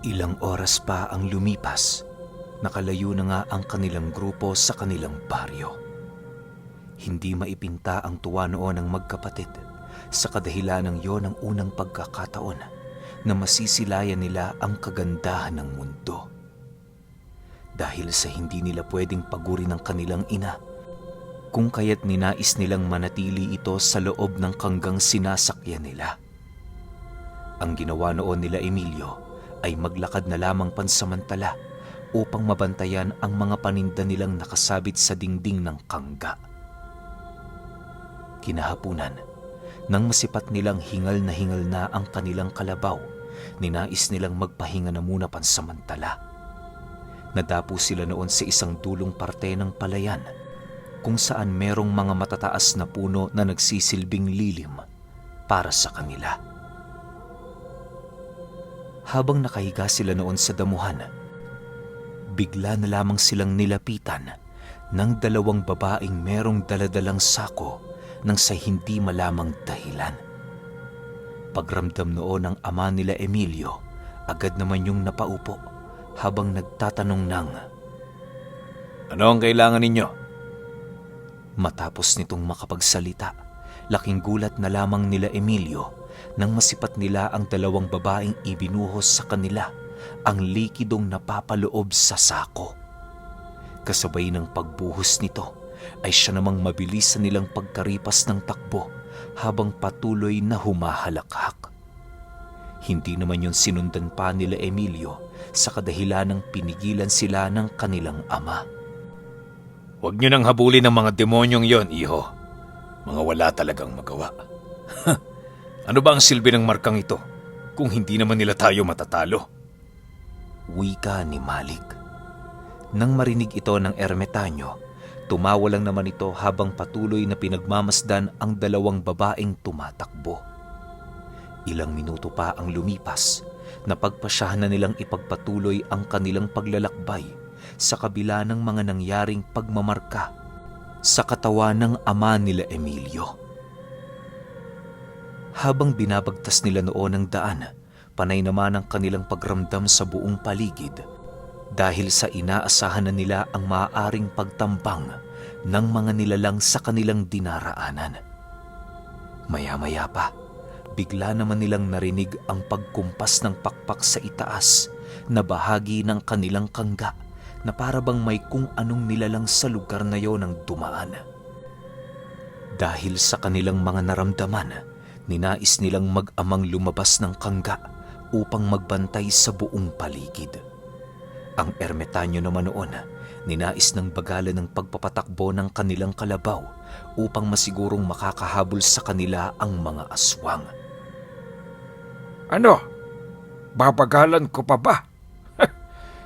Ilang oras pa ang lumipas, nakalayo na nga ang kanilang grupo sa kanilang baryo. Hindi maipinta ang tuwa noon ng magkapatid sa kadahilanang yon ang unang pagkakataon na masisilayan nila ang kagandahan ng mundo. Dahil sa hindi nila pwedeng pagurin ng kanilang ina, kung kaya't ninais nilang manatili ito sa loob ng kanggang sinasakyan nila. Ang ginawa noon nila Emilio ay maglakad na lamang pansamantala upang mabantayan ang mga paninda nilang nakasabit sa dingding ng kangga. Kinahapunan, nang masipat nilang hingal na ang kanilang kalabaw, ninais nilang magpahinga na muna pansamantala. Nadapo sila noon sa isang dulong parte ng palayan kung saan merong mga matataas na puno na nagsisilbing lilim para sa kanila. Habang nakahiga sila noon sa damuhan, bigla na lamang silang nilapitan ng dalawang babaeng merong daladalang sako nang sa hindi malamang dahilan. Pagramdam noon ng ama nila Emilio, agad naman yung napaupo habang nagtatanong ng, "Ano ang kailangan ninyo?" Matapos nitong makapagsalita, laking gulat na lamang nila Emilio nang masipat nila ang dalawang babaeng ibinuhos sa kanila ang likidong napapaloob sa sako. Kasabay ng pagbuhos nito ay siya namang mabilis na nilang pagkaripas ng takbo habang patuloy na humahalakhak. Hindi naman yun sinundan pa nila Emilio sa kadahilanang pinigilan sila ng kanilang ama. "Huwag niyo nang habulin ang mga demonyong yon, iho. Mga wala talagang magawa. Ano ba ang silbi ng markang ito kung hindi naman nila tayo matatalo?" Wika ni Malik. Nang marinig ito ng ermetanyo, tumawa lang naman ito habang patuloy na pinagmamasdan ang dalawang babaeng tumatakbo. Ilang minuto pa ang lumipas, napagpasyahan na nilang ipagpatuloy ang kanilang paglalakbay sa kabila ng mga nangyaring pagmamarka sa katawan ng ama nila Emilio. Habang binabagtas nila noon ang daan, panay naman ang kanilang pagramdam sa buong paligid dahil sa inaasahan na nila ang maaaring pagtambang ng mga nilalang sa kanilang dinaraanan. Maya-maya pa, bigla naman nilang narinig ang pagkumpas ng pakpak sa itaas na bahagi ng kanilang kangga na parabang may kung anong nilalang sa lugar na yon ang dumaan. Dahil sa kanilang mga naramdaman, ninais nilang mag-amang lumabas ng kangga upang magbantay sa buong paligid. Ang ermetanyo naman noon, ninais ng bagalan ng pagpapatakbo ng kanilang kalabaw upang masigurong makakahabol sa kanila ang mga aswang. "Ano? Babagalan ko pa ba?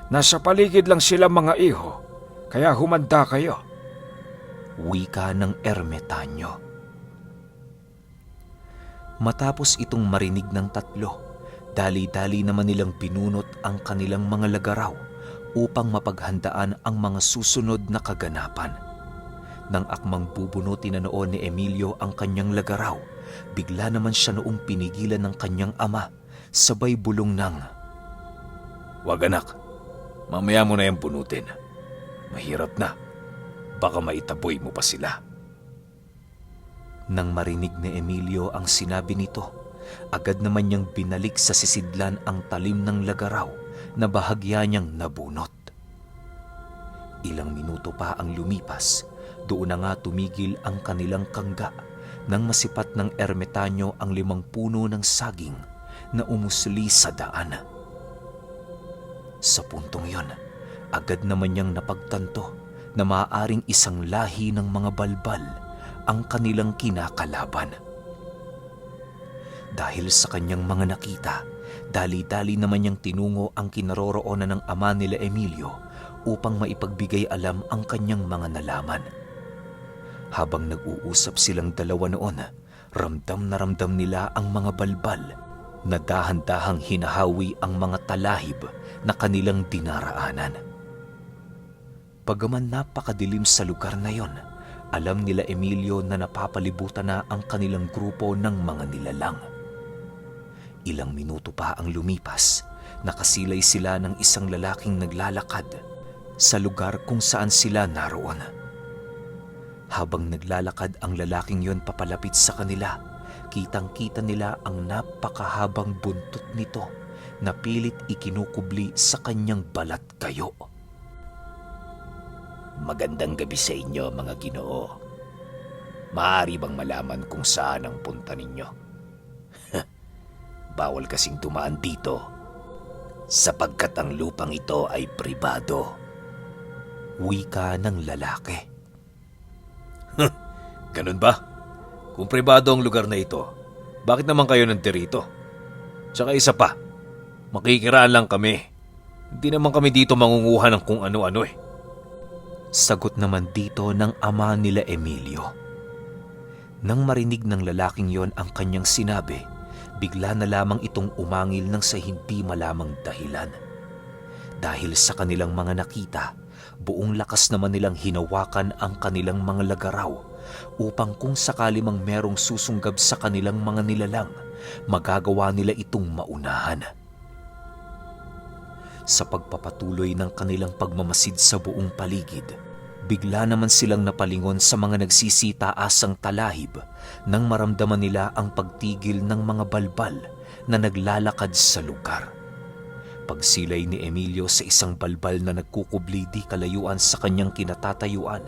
Nasa paligid lang sila mga iho, kaya humanda kayo." Wika ng ermetanyo. Matapos itong marinig ng tatlo, dali-dali naman nilang binunot ang kanilang mga lagaraw upang mapaghandaan ang mga susunod na kaganapan. Nang akmang bubunutin na noon ni Emilio ang kanyang lagaraw, bigla naman siya noong pinigilan ng kanyang ama, sabay bulong ng, "Wag anak, mamaya mo na yung bunutin. Mahirap na, baka maitaboy mo pa sila." Nang marinig ni Emilio ang sinabi nito, agad naman niyang binalik sa sisidlan ang talim ng lagaraw na bahagya niyang nabunot. Ilang minuto pa ang lumipas, doon na nga tumigil ang kanilang kangga nang masipat ng ermetanyo ang 5 puno ng saging na umusli sa daan. Sa puntong yon, agad naman niyang napagtanto na maaaring isang lahi ng mga balbal ang kanilang kinakalaban. Dahil sa kanyang mga nakita, dali-dali naman niyang tinungo ang kinaroroonan ng ama nila Emilio upang maipagbigay alam ang kanyang mga nalaman. Habang nag-uusap silang dalawa noon, ramdam na ramdam nila ang mga balbal na dahan-dahang hinahawi ang mga talahib na kanilang dinaraanan. Bagaman napakadilim sa lugar na yon, alam nila Emilio na napapalibutan na ang kanilang grupo ng mga nilalang. Ilang minuto pa ang lumipas, nakasilay sila ng isang lalaking naglalakad sa lugar kung saan sila naroon. Habang naglalakad ang lalaking yon papalapit sa kanila, kitang-kita nila ang napakahabang buntot nito na pilit ikinukubli sa kanyang balat kayo. Magandang gabi sa inyo, mga Ginoo. Maaari bang malaman kung saan ang punta ninyo? Bawal kasing dumaan dito sapagkat ang lupang ito ay pribado. Wika ng lalaki. Ganun ba? Kung pribado ang lugar na ito, bakit naman kayo nandirito? Tsaka isa pa, makikiraan lang kami. Hindi naman kami dito mangunguha ng kung ano-ano eh. Sagot naman dito ng ama nila Emilio. Nang marinig ng lalaking yon ang kanyang sinabi, bigla na lamang itong umangil ng sa hindi malamang dahilan. Dahil sa kanilang mga nakita, buong lakas naman nilang hinawakan ang kanilang mga lagaraw upang kung sakali mang merong susunggab sa kanilang mga nilalang, magagawa nila itong maunahan. Sa pagpapatuloy ng kanilang pagmamasid sa buong paligid, bigla naman silang napalingon sa mga nagsisitaasang talahib nang maramdaman nila ang pagtigil ng mga balbal na naglalakad sa lugar. Pagsilay ni Emilio sa isang balbal na nagkukubli di kalayuan sa kanyang kinatatayuan,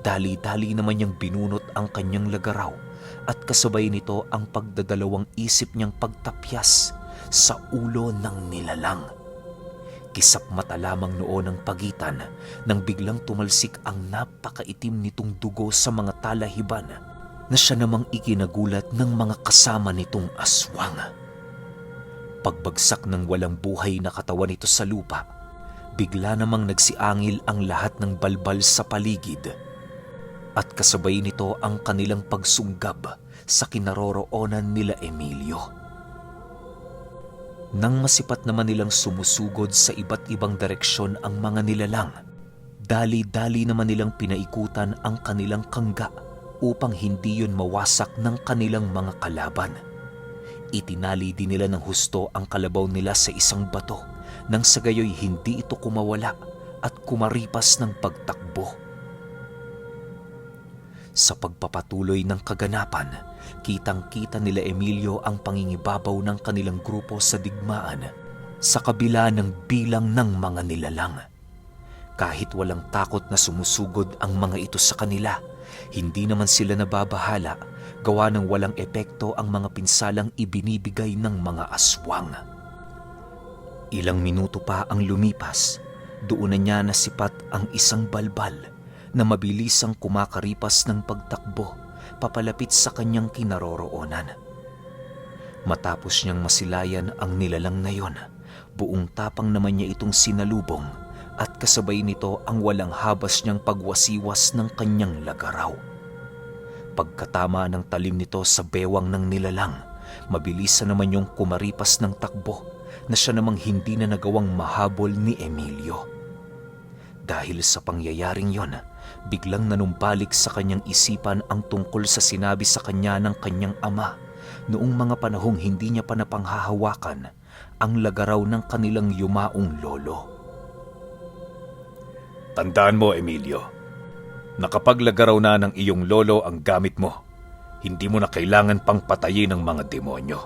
dali-dali naman niyang binunot ang kanyang lagaraw at kasabay nito ang pagdadalawang isip niyang pagtapyas sa ulo ng nilalang. Kisap mata lamang noon ang pagitan nang biglang tumalsik ang napakaitim nitong dugo sa mga talahiban na siya namang ikinagulat ng mga kasama nitong aswang. Pagbagsak ng walang buhay na katawan nito sa lupa, bigla namang nagsiangil ang lahat ng balbal sa paligid at kasabay nito ang kanilang pagsunggab sa kinaroroonan nila Emilio. Nang masipat naman nilang sumusugod sa iba't ibang direksyon ang mga nilalang, dali-dali naman nilang pinaikutan ang kanilang kangga upang hindi yun mawasak ng kanilang mga kalaban. Itinali din nila ng husto ang kalabaw nila sa isang bato nang sa gayoy hindi ito kumawala at kumaripas ng pagtakbo. Sa pagpapatuloy ng kaganapan, kitang-kita nila Emilio ang pangingibabaw ng kanilang grupo sa digmaan sa kabila ng bilang ng mga nilalang. Kahit walang takot na sumusugod ang mga ito sa kanila, hindi naman sila nababahala gawa ng walang epekto ang mga pinsalang ibinibigay ng mga aswang. Ilang minuto pa ang lumipas, doon na niya nasipat ang isang balbal na mabilisang kumakaripas ng pagtakbo papalapit sa kanyang kinaroroonan. Matapos niyang masilayan ang nilalang na yon, buong tapang naman niya itong sinalubong at kasabay nito ang walang habas niyang pagwasiwas ng kanyang lagaraw. Pagkatama ng talim nito sa bewang ng nilalang, mabilisan naman yung kumaripas ng takbo na siya namang hindi na nagawang mahabol ni Emilio. Dahil sa pangyayaring yon, biglang nanumbalik sa kanyang isipan ang tungkol sa sinabi sa kanya ng kanyang ama noong mga panahong hindi niya pa napanghahawakan ang lagaraw ng kanilang yumaong lolo. Tandaan mo, Emilio, na kapag lagaraw na ng iyong lolo ang gamit mo, hindi mo na kailangan pang patayin ng mga demonyo.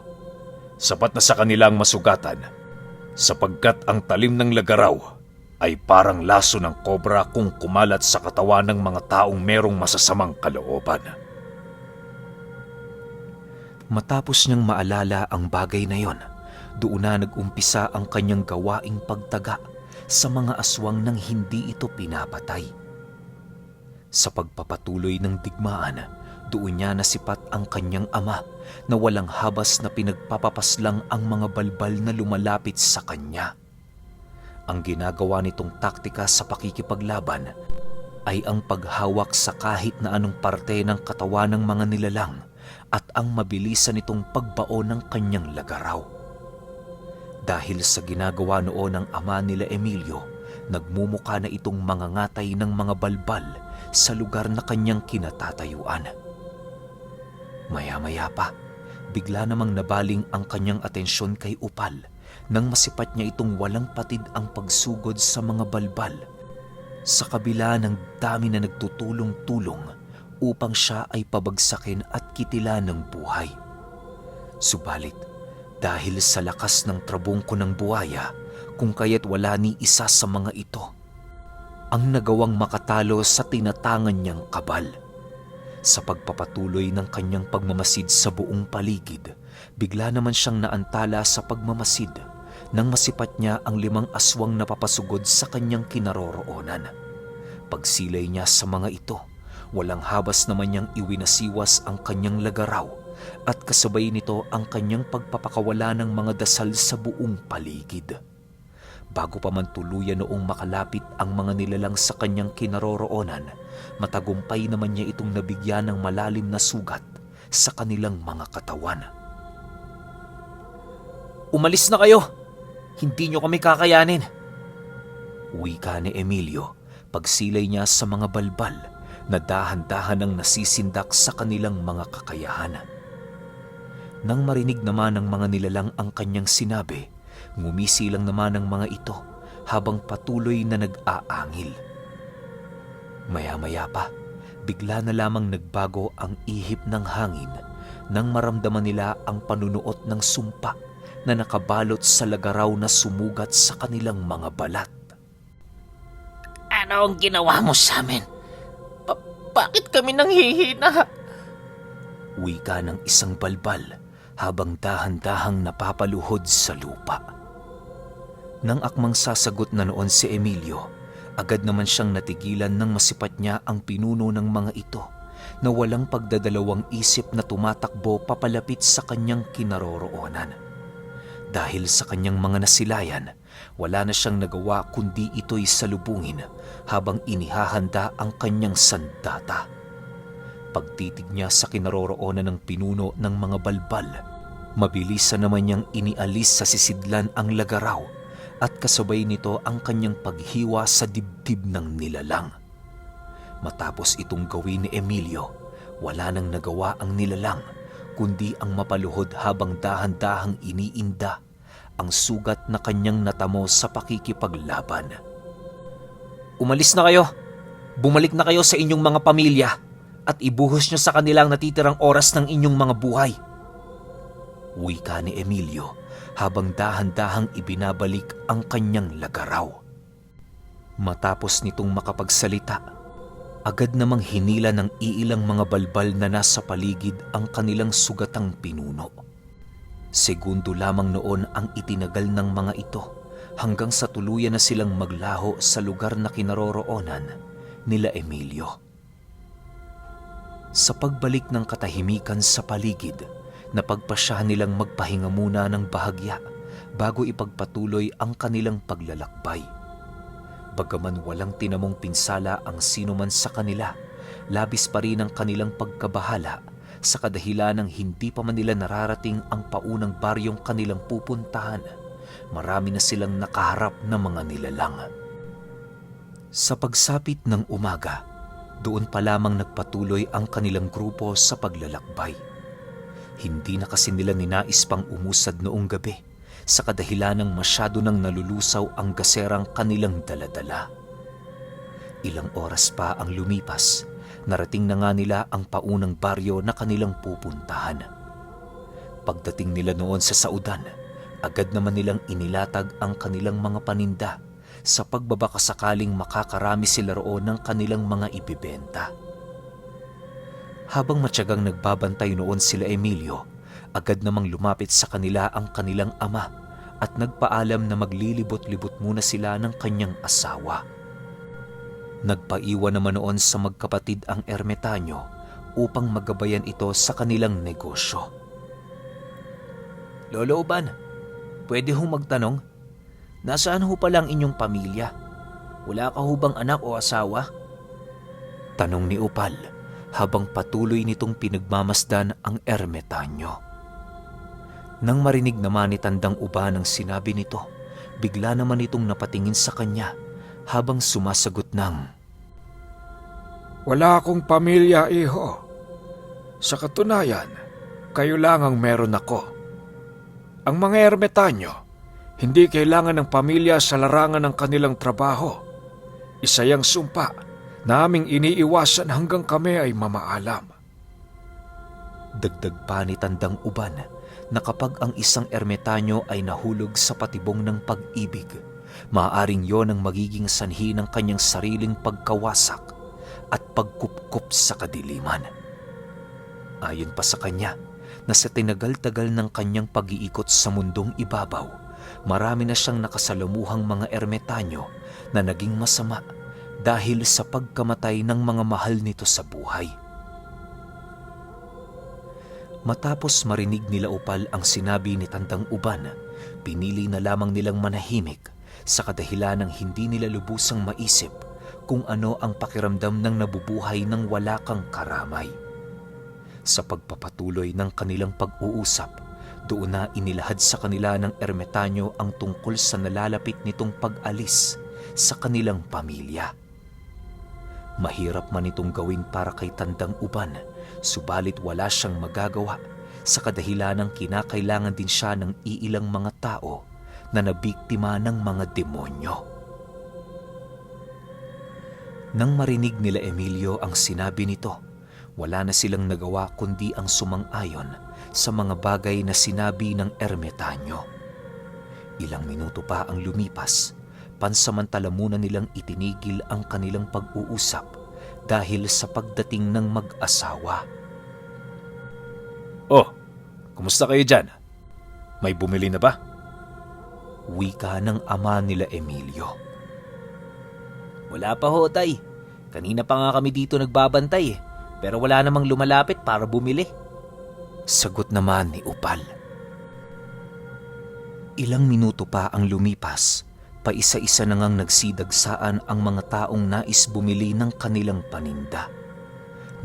Sapat na sa kanilang masugatan, sapagkat ang talim ng lagaraw ay parang laso ng kobra kung kumalat sa katawan ng mga taong merong masasamang kalooban. Matapos niyang maalala ang bagay na yon, doon na nag-umpisa ang kanyang gawaing pagtaga sa mga aswang nang hindi ito pinapatay. Sa pagpapatuloy ng digmaan, doon niya nasipat ang kanyang ama na walang habas na pinagpapapaslang ang mga balbal na lumalapit sa kanya. Ang ginagawa nitong taktika sa pakikipaglaban ay ang paghawak sa kahit na anong parte ng katawan ng mga nilalang at ang mabilisan nitong pagbao ng kanyang lagaraw. Dahil sa ginagawa noon ng ama nila Emilio, nagmumuka na itong mangangatay ng mga balbal sa lugar na kanyang kinatatayuan. Maya-maya pa, bigla namang nabaling ang kanyang atensyon kay Upal nang masipat niya itong walang patid ang pagsugod sa mga balbal, sa kabila ng dami na nagtutulong-tulong upang siya ay pabagsakin at kitilan ng buhay. Subalit, dahil sa lakas ng trabungko ng buhaya, kung kaya't wala ni isa sa mga ito ang nagawang makatalo sa tinatangan niyang kabal. Sa pagpapatuloy ng kanyang pagmamasid sa buong paligid, bigla naman siyang naantala sa pagmamasid nang masipat niya ang 5 aswang na papasugod sa kanyang kinaroroonan. Pagsilay niya sa mga ito, walang habas naman niyang iwinasiwas ang kanyang lagaraw at kasabay nito ang kanyang pagpapakawala ng mga dasal sa buong paligid. Bago pa man tuluyan noong makalapit ang mga nilalang sa kanyang kinaroroonan, matagumpay naman niya itong nabigyan ng malalim na sugat sa kanilang mga katawan. "Umalis na kayo! Hindi niyo kami kakayanin!" Wika ni Emilio pagsilay niya sa mga balbal na dahan-dahan ang nasisindak sa kanilang mga kakayahan. Nang marinig naman ng mga nilalang ang kanyang sinabi, ngumisi lang naman ang mga ito habang patuloy na nag-aangil. Maya-maya pa, bigla na lamang nagbago ang ihip ng hangin nang maramdaman nila ang panunuot ng sumpa na nakabalot sa lagaraw na sumugat sa kanilang mga balat. Ano ang ginawa mo sa amin? Bakit kami nanghihina? Wika ng isang balbal habang dahan-dahang napapaluhod sa lupa. Nang akmang sasagot na noon si Emilio, agad naman siyang natigilan nang masipat niya ang pinuno ng mga ito na walang pagdadalawang isip na tumatakbo papalapit sa kanyang kinaroroonan. Dahil sa kanyang mga nasilayan, wala na siyang nagawa kundi ito'y salubungin habang inihahanda ang kanyang sandata. Pagtitig niya sa kinaroroonan ng pinuno ng mga balbal, mabilisan naman niyang inialis sa sisidlan ang lagaraw at kasabay nito ang kanyang paghiwa sa dibdib ng nilalang. Matapos itong gawin ni Emilio, wala nang nagawa ang nilalang kundi ang mapaluhod habang dahan-dahang iniinda ang sugat na kanyang natamo sa pakikipaglaban. "Umalis na kayo! Bumalik na kayo sa inyong mga pamilya at ibuhos niyo sa kanilang natitirang oras ng inyong mga buhay." Wika ni Emilio habang dahan-dahang ibinabalik ang kanyang lagaraw. Matapos nitong makapagsalita, agad namang hinila ng iilang mga balbal na nasa paligid ang kanilang sugatang pinuno. Segundo lamang noon ang itinagal ng mga ito hanggang sa tuluyan na silang maglaho sa lugar na kinaroroonan nila Emilio. Sa pagbalik ng katahimikan sa paligid, napagpasyahan nilang magpahinga muna ng bahagya bago ipagpatuloy ang kanilang paglalakbay. Bagaman walang tinamong pinsala ang sinuman sa kanila, labis pa rin ang kanilang pagkabahala sa kadahilan ng hindi pa man nila nararating ang paunang baryong kanilang pupuntahan. Marami na silang nakaharap na mga nilalang. Sa pagsapit ng umaga, doon pa lamang nagpatuloy ang kanilang grupo sa paglalakbay. Hindi na kasi nila ninais pang umusad noong gabi sa kadahilan ng masyado nang nalulusaw ang gaserang kanilang daladala. Ilang oras pa ang lumipas, narating na nga nila ang paunang baryo na kanilang pupuntahan. Pagdating nila noon sa saudan, agad naman nilang inilatag ang kanilang mga paninda sa pagbabakasakaling makakarami sila roon ng kanilang mga ibibenta. Habang matyagang nagbabantay noon sila Emilio, agad namang lumapit sa kanila ang kanilang ama at nagpaalam na maglilibot-libot muna sila ng kanyang asawa. Nagpaiwan naman noon sa magkapatid ang ermitanyo upang magabayan ito sa kanilang negosyo. Lolo Uban, pwede hong magtanong? Nasaan ho palang inyong pamilya? Wala ka ho bang anak o asawa? Tanong ni Upal habang patuloy nitong pinagmamasdan ang ermitanyo. Nang marinig naman ni Tandang Uban ang sinabi nito, bigla naman itong napatingin sa kanya habang sumasagot ng, "Wala akong pamilya, iho. Sa katunayan, kayo lang ang meron ako. Ang mga ermitanyo, Hindi kailangan ng pamilya sa larangan ng kanilang trabaho. Isa yang sumpa na aming iniiwasan hanggang kami ay mamaalam. Dagdag pa ni Tandang Uban na kapag ang isang ermitanyo ay nahulog sa patibong ng pag-ibig, maaaring yon ang magiging sanhi ng kanyang sariling pagkawasak at pagkupkup sa kadiliman. Ayon pa sa kanya na sa tinagal-tagal ng kanyang pag-iikot sa mundong ibabaw, marami na siyang nakasalamuhang mga ermitanyo na naging masama dahil sa pagkamatay ng mga mahal nito sa buhay. Matapos marinig nila Upal ang sinabi ni Tandang Uban, pinili na lamang nilang manahimik sa kadahilan ng hindi nila lubusang maisip kung ano ang pakiramdam ng nabubuhay ng wala kang karamay. Sa pagpapatuloy ng kanilang pag-uusap, doon na inilahad sa kanila ng ermitanyo ang tungkol sa nalalapit nitong pag-alis sa kanilang pamilya. Mahirap man itong gawin para kay Tandang Uban, subalit wala siyang magagawa sa kadahilan ng kinakailangan din siya ng iilang mga tao na nabiktima ng mga demonyo. Nang marinig nila Emilio ang sinabi nito, wala na silang nagawa kundi ang sumang-ayon sa mga bagay na sinabi ng ermitanyo. Ilang minuto pa ang lumipas, pansamantala muna nilang itinigil ang kanilang pag-uusap dahil sa pagdating ng mag-asawa. Oh, kumusta kayo dyan? May bumili na ba? Wika ng ama nila Emilio. Wala pa ho, tay. Kanina pa nga kami dito nagbabantay pero wala namang lumalapit para bumili. Sagot naman ni Upal. Ilang minuto pa ang lumipas, paisa-isa na ngang nagsidagsaan ang mga taong nais bumili ng kanilang paninda.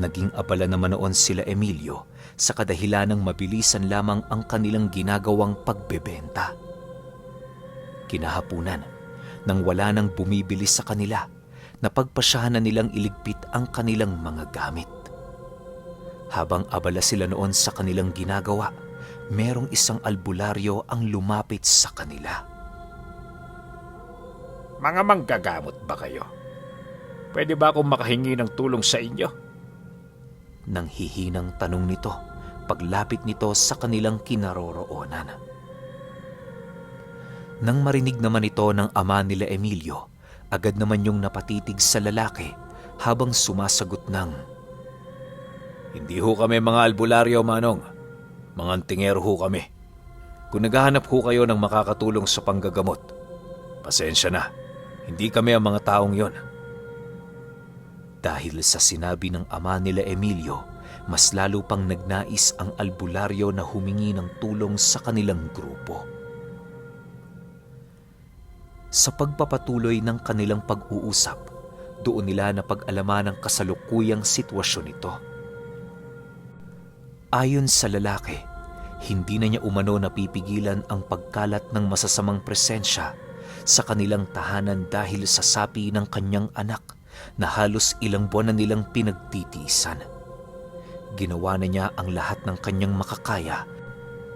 Naging abala naman noon sila Emilio sa kadahilan ng mabilisan lamang ang kanilang ginagawang pagbebenta. Kinahapunan, nang wala nang bumibili sa kanila, napagpasyahan na nilang iligpit ang kanilang mga gamit. Habang abala sila noon sa kanilang ginagawa, merong isang albularyo ang lumapit sa kanila. Mga manggagamot ba kayo? Pwede ba akong makahingi ng tulong sa inyo? Nang hihinang tanong nito, paglapit nito sa kanilang kinaroroonan. Nang marinig naman ito ng ama nila Emilio, agad naman yung napatitig sa lalaki habang sumasagot ng, Hindi ho kami mga albularyo, Manong. Mga antingero ho kami. Kung naghahanap ho kayo ng makakatulong sa panggagamot, pasensya na. Hindi kami ang mga taong yon. Dahil sa sinabi ng ama nila Emilio, mas lalo pang nagnais ang albularyo na humingi ng tulong sa kanilang grupo. Sa pagpapatuloy ng kanilang pag-uusap, doon nila napag-alaman ang kasalukuyang sitwasyon nito. Ayon sa lalaki, hindi na niya umano napipigilan ang pagkalat ng masasamang presensya sa kanilang tahanan dahil sa sapi ng kanyang anak na halos ilang buwan na nilang pinagtitiisan. Ginawa na niya ang lahat ng kanyang makakaya,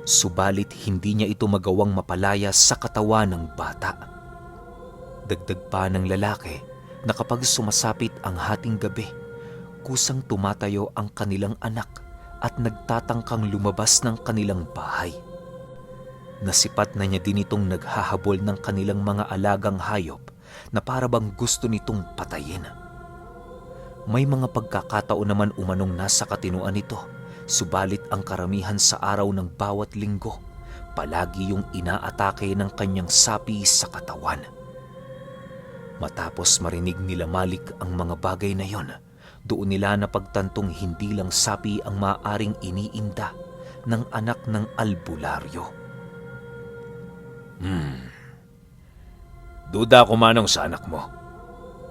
subalit hindi niya ito magawang mapalaya sa katawan ng bata. Dagdag pa ng lalaki na kapag sumasapit ang hating gabi, kusang tumatayo ang kanilang anak at nagtatangkang lumabas ng kanilang bahay. Nasipat na niya din itong naghahabol ng kanilang mga alagang hayop na para bang gusto nitong patayin. May mga pagkakataon naman umanong nasa katinuan nito, subalit ang karamihan sa araw ng bawat linggo, palagi yung inaatake ng kanyang sapi sa katawan. Matapos marinig nila Malik ang mga bagay na yon, doon nila napagtantong hindi lang sapi ang maaaring iniinda ng anak ng albularyo. Duda ako, Manong, sa anak mo.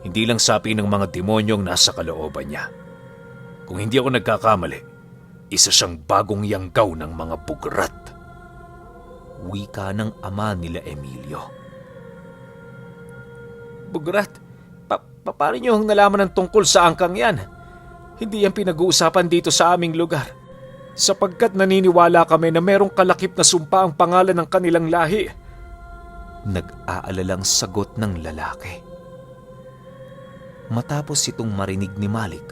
Hindi lang sapi ng mga demonyong nasa kalooban niya. Kung hindi ako nagkakamali, isa siyang bagong yanggaw ng mga bugrat. Wika ng ama nila Emilio. Bugrat, paano niyo ang nalaman ng tungkol sa angkang yan? Hindi yan pinag-uusapan dito sa aming lugar. Sapagkat naniniwala kami na merong kalakip na sumpa ang pangalan ng kanilang lahi. Nag-aalalang sagot ng lalaki. Matapos itong marinig ni Malik,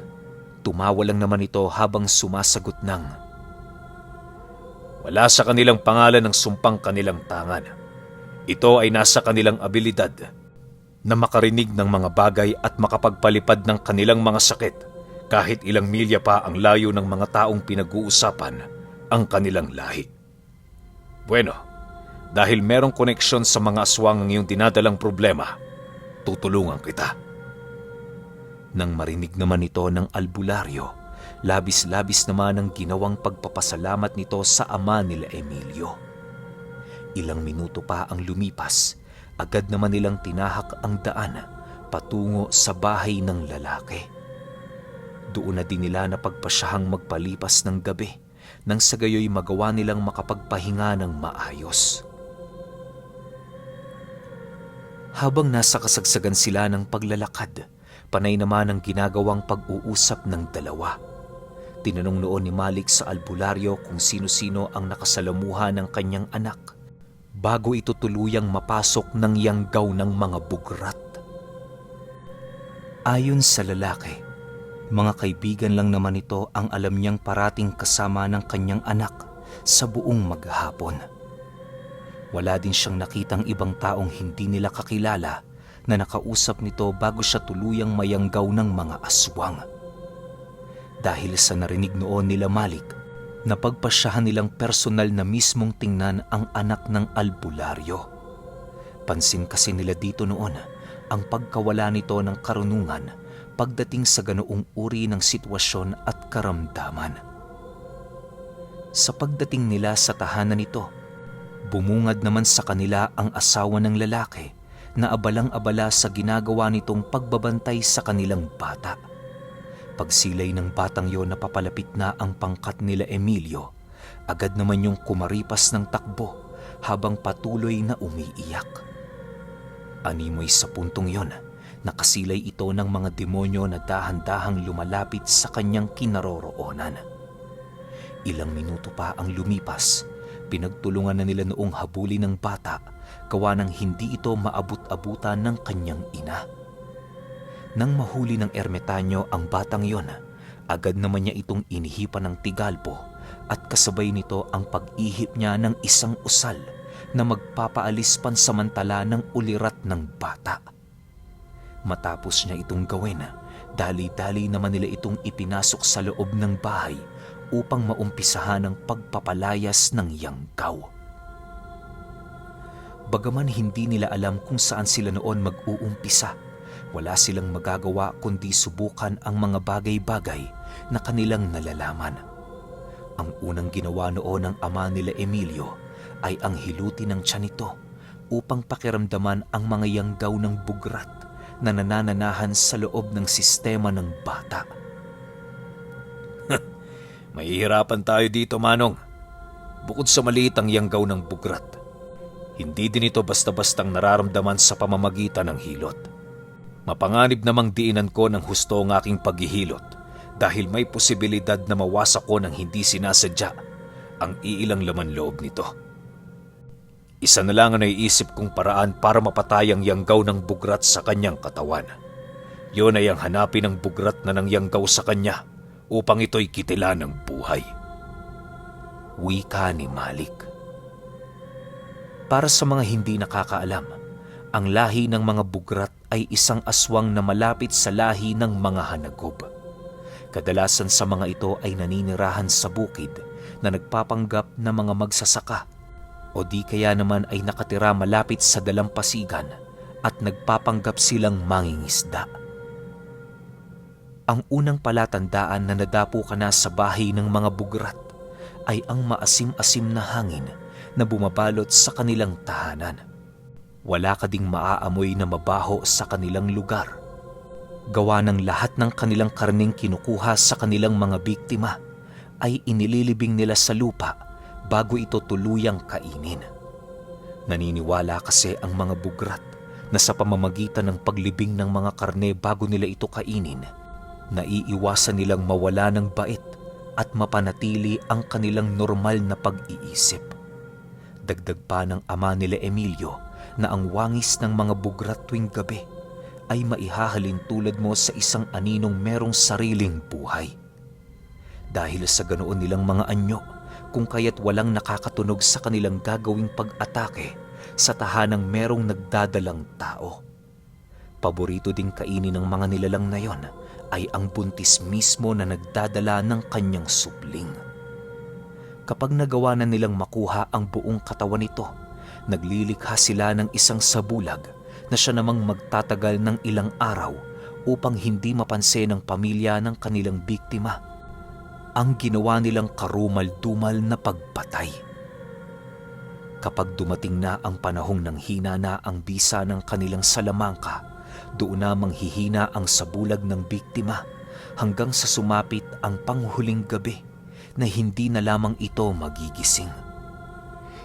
tumawa lang naman ito habang sumasagot ng, Wala sa kanilang pangalan ng sumpang kanilang tangan. Ito ay nasa kanilang abilidad na makarinig ng mga bagay at makapagpalipad ng kanilang mga sakit kahit ilang milya pa ang layo ng mga taong pinag-uusapan ang kanilang lahi. Bueno, dahil merong koneksyon sa mga aswang ang iyong dinadalang problema, tutulungan kita. Nang marinig naman ito ng albularyo, labis-labis naman ang ginawang pagpapasalamat nito sa ama nila Emilio. Ilang minuto pa ang lumipas, agad naman nilang tinahak ang daan patungo sa bahay ng lalaki. Doon na din nila napagpasyahang magpalipas ng gabi nang sa gayoy magawa nilang makapagpahinga ng maayos. Habang nasa kasagsagan sila ng paglalakad, panay naman ang ginagawang pag-uusap ng dalawa. Tinanong noon ni Malik sa albularyo kung sino-sino ang nakasalamuha ng kanyang anak bago ito tuluyang mapasok ng yanggaw ng mga bugrat. Ayon sa lalaki, mga kaibigan lang naman ito ang alam niyang parating kasama ng kanyang anak sa buong maghapon. Wala din siyang nakitang ibang taong hindi nila kakilala na nakausap nito bago siya tuluyang mayanggaw ng mga aswang. Dahil sa narinig noon nila Malik, napagpasyahan nilang personal na mismong tingnan ang anak ng albularyo. Pansin kasi nila dito noon ang pagkawala nito ng karunungan pagdating sa ganoong uri ng sitwasyon at karamdaman. Sa pagdating nila sa tahanan nito, bumungad naman sa kanila ang asawa ng lalaki na abalang-abala sa ginagawa nitong pagbabantay sa kanilang bata. Pagsilay ng batang yon na papalapit na ang pangkat nila Emilio, agad naman yung kumaripas ng takbo habang patuloy na umiiyak. Animoy sa puntong yon, nakasilay ito ng mga demonyo na dahan-dahang lumalapit sa kanyang kinaroroonan. Ilang minuto pa ang lumipas, pinagtulungan na nila noong habulin ng bata gawa ng hindi ito maabot-abutan ng kanyang ina. Nang mahuli ng ermitanyo ang batang yon, agad naman niya itong inihipan ng tigalpo at kasabay nito ang pag-ihip niya ng isang usal na magpapaalis pansamantala ng ulirat ng bata. Matapos niya itong gawin, dali-dali naman nila itong ipinasok sa loob ng bahay upang maumpisahan ang pagpapalayas ng yanggaw. Bagaman hindi nila alam kung saan sila noon mag-uumpisa, wala silang magagawa kundi subukan ang mga bagay-bagay na kanilang nalalaman. Ang unang ginawa noon ng ama nila Emilio ay ang hiluti ng tiyan nito upang pakiramdaman ang mga yanggaw ng bugrat na nanananahan sa loob ng sistema ng bata. Mahihirapan tayo dito, Manong. Bukod sa maliit ang yanggaw ng bugrat, hindi din ito basta-bastang nararamdaman sa pamamagitan ng hilot. Mapanganib namang diinan ko ng husto ang aking paghihilot dahil may posibilidad na mawasak ko ng hindi sinasadya ang iilang laman loob nito. Isa na lang ang naiisip kong paraan para mapatay ang yanggaw ng bugrat sa kanyang katawan. Yun ay ang hanapin ng bugrat na nangyanggaw sa kanya upang ito'y kitila ng buhay. Wika ni Malik. Para sa mga hindi nakakaalam, ang lahi ng mga bugrat ay isang aswang na malapit sa lahi ng mga hanagob. Kadalasan sa mga ito ay naninirahan sa bukid na nagpapanggap na mga magsasaka o di kaya naman ay nakatira malapit sa dalampasigan at nagpapanggap silang mangingisda. Ang unang palatandaan na nadapo ka na sa bahay ng mga bugrat ay ang maasim-asim na hangin na bumabalot sa kanilang tahanan. Wala ka ding maaamoy na mabaho sa kanilang lugar. Gawa ng lahat ng kanilang karning kinukuha sa kanilang mga biktima ay inililibing nila sa lupa bago ito tuluyang kainin. Naniniwala kasi ang mga bugrat na sa pamamagitan ng paglibing ng mga karne bago nila ito kainin, naiiwasan nilang mawala ng bait at mapanatili ang kanilang normal na pag-iisip. Dagdag pa ng ama nila Emilio na ang wangis ng mga bugrat tuwing gabi ay maihahalin tulad mo sa isang aninong merong sariling buhay. Dahil sa ganoon nilang mga anyo, kung kaya't walang nakakatunog sa kanilang gagawing pag-atake sa tahanang merong nagdadalang tao. Paborito ding kainin ng mga nilalang na yon ay ang buntis mismo na nagdadala ng kanyang supling. Kapag nagawa na nilang makuha ang buong katawan nito, naglilikha sila ng isang sabulag na siya namang magtatagal ng ilang araw upang hindi mapansin ng pamilya ng kanilang biktima ang ginawa nilang karumal-dumal na pagpatay. Kapag dumating na ang panahong nang hina na ang bisa ng kanilang salamangka, doon na manghihina ang sabulag ng biktima hanggang sa sumapit ang panghuling gabi na hindi na lamang ito magigising.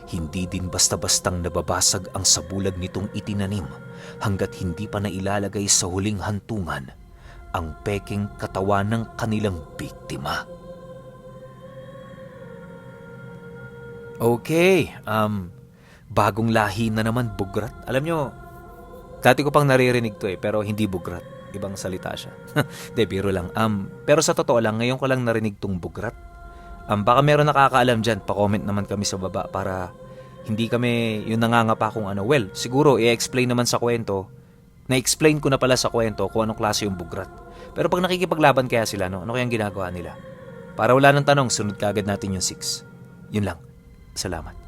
Hindi din basta-bastang nababasag ang sabulag nitong itinanim hanggat hindi pa nailalagay sa huling hantungan ang peking katawan ng kanilang biktima. Okay, bagong lahi na naman, bugrat. Alam nyo, dati ko pang naririnig to pero hindi bugrat. Ibang salita siya. De, biro lang. Pero sa totoo lang, ngayon ko lang narinig tong bugrat. Baka meron nakakaalam dyan, pa-comment naman kami sa baba para hindi kami yung nangangapa kung ano. Well, siguro i-explain naman sa kwento. Na-explain ko na pala sa kwento kung anong klase yung bugrat. Pero pag nakikipaglaban kaya sila, no? Ano kayang ginagawa nila? Para wala nang tanong, sunod kagad natin yung 6. Yun lang. Salamat.